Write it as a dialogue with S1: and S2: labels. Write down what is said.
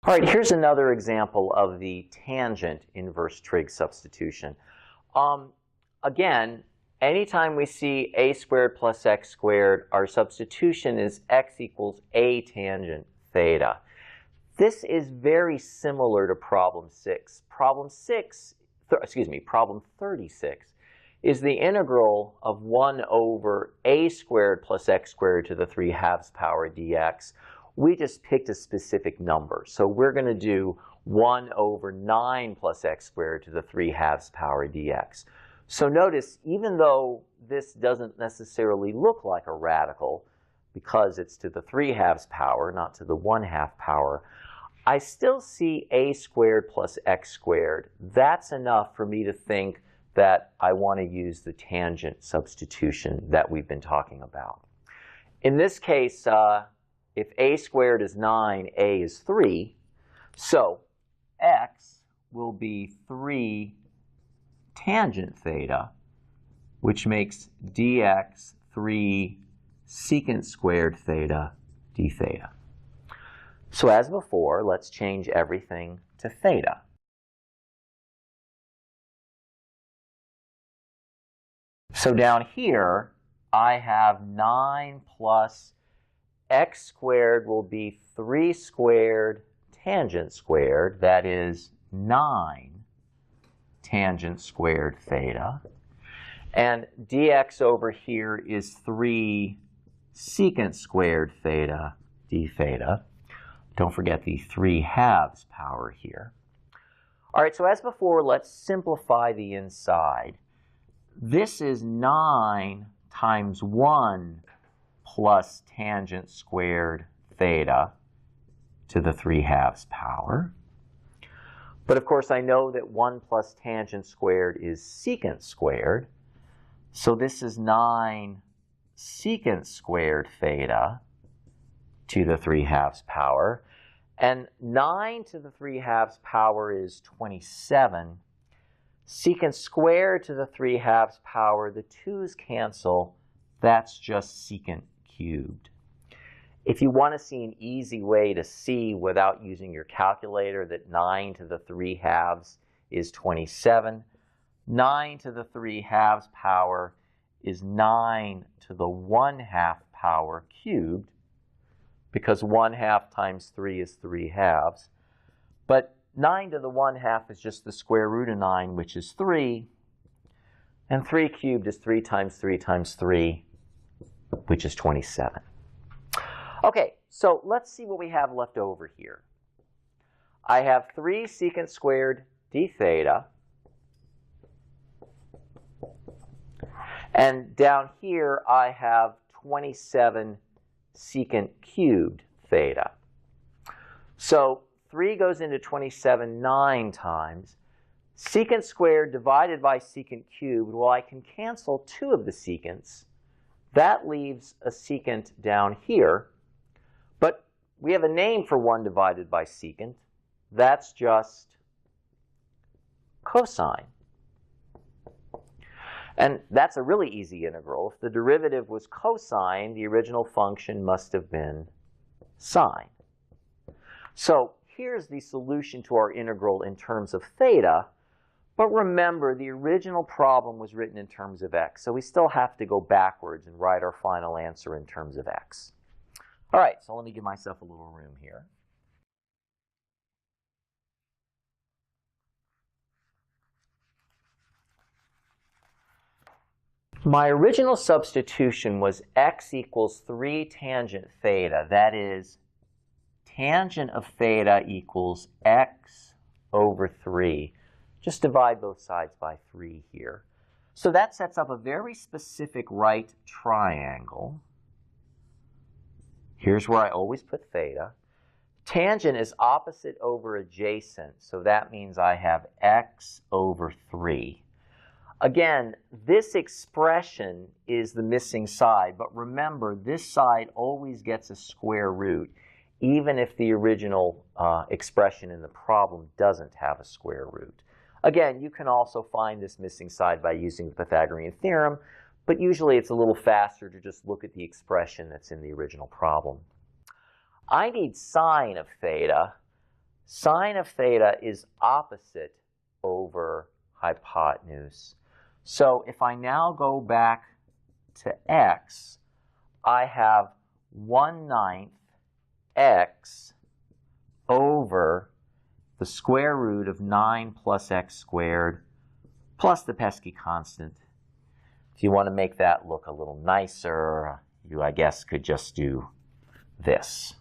S1: All right, here's another example of the tangent inverse trig substitution. Again, anytime we see a squared plus x squared, our substitution is x equals a tangent theta. This is very similar to problem 6. Problem 36 is the integral of 1 over a squared plus x squared to the 3/2 power dx. We just picked a specific number. So we're going to do 1 over 9 plus x squared to the 3/2 power dx. So notice, even though this doesn't necessarily look like a radical, because it's to the 3/2 power, not to the 1/2 power, I still see a squared plus x squared. That's enough for me to think that I want to use the tangent substitution that we've been talking about. In this case, if a squared is 9, a is 3. So x will be 3 tangent theta, which makes dx 3 secant squared theta d theta. So as before, let's change everything to theta. So down here, I have 9 plus x squared will be 3 squared tangent squared. That is 9 tangent squared theta. And dx over here is 3 secant squared theta d theta. Don't forget the 3/2 power here. All right, so as before, let's simplify the inside. This is 9 times 1 plus tangent squared theta to the 3/2 power. But of course, I know that 1 plus tangent squared is secant squared. So this is 9 secant squared theta to the 3/2 power. And 9 to the 3/2 power is 27. Secant squared to the 3/2 power, the 2's cancel. That's just secant cubed. If you want to see an easy way to see without using your calculator that 9 to the 3/2 is 27, 9 to the 3/2 power is 9 to the 1/2 power cubed, because 1/2 times 3 is 3/2. But 9 to the 1/2 is just the square root of 9, which is 3. And 3 cubed is 3 times 3 times 3, which is 27. Okay, so let's see what we have left over here. I have 3 secant squared d theta. And down here, I have 27 secant cubed theta. So 3 goes into 27 9 times. Secant squared divided by secant cubed, well, I can cancel 2 of the secants. That leaves a secant down here. But we have a name for 1 divided by secant. That's just cosine. And that's a really easy integral. If the derivative was cosine, the original function must have been sine. So here's the solution to our integral in terms of theta. But remember, the original problem was written in terms of x. So we still have to go backwards and write our final answer in terms of x. All right, so let me give myself a little room here. My original substitution was x equals 3 tangent theta. That is, tangent of theta equals x over 3. Just divide both sides by 3 here. So that sets up a very specific right triangle. Here's where I always put theta. Tangent is opposite over adjacent, so that means I have x over 3. Again, this expression is the missing side, but remember, this side always gets a square root, even if the original expression in the problem doesn't have a square root. Again, you can also find this missing side by using the Pythagorean theorem, but usually it's a little faster to just look at the expression that's in the original problem. I need sine of theta, Sine of theta is opposite over hypotenuse. So if I now go back to x, I have 1/9 x over the square root of 9 plus x squared plus the pesky constant. If you want to make that look a little nicer, you, I guess, could just do this.